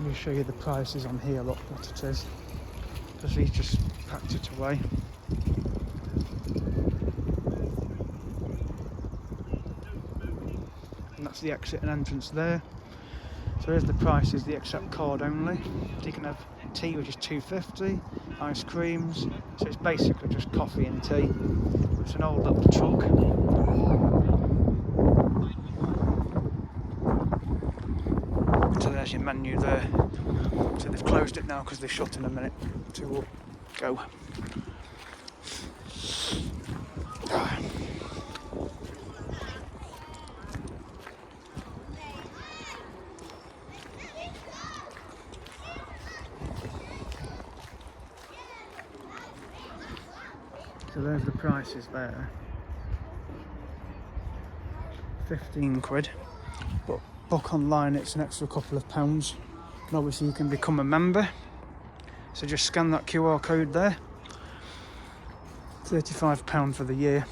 Let me show you the prices on here, look what it is. Because he's just packed it away. And that's the exit and entrance there. So here's the prices, the accept card only. So you can have tea, which is £2.50, ice creams. So it's basically just coffee and tea. It's an old little truck. So there's your menu there. So they've closed it now because they shut in a minute. So we'll go. So there's the prices there. 15 quid. But book online it's an extra couple of pounds. And obviously you can become a member. So just scan that QR code there. £35 for the year.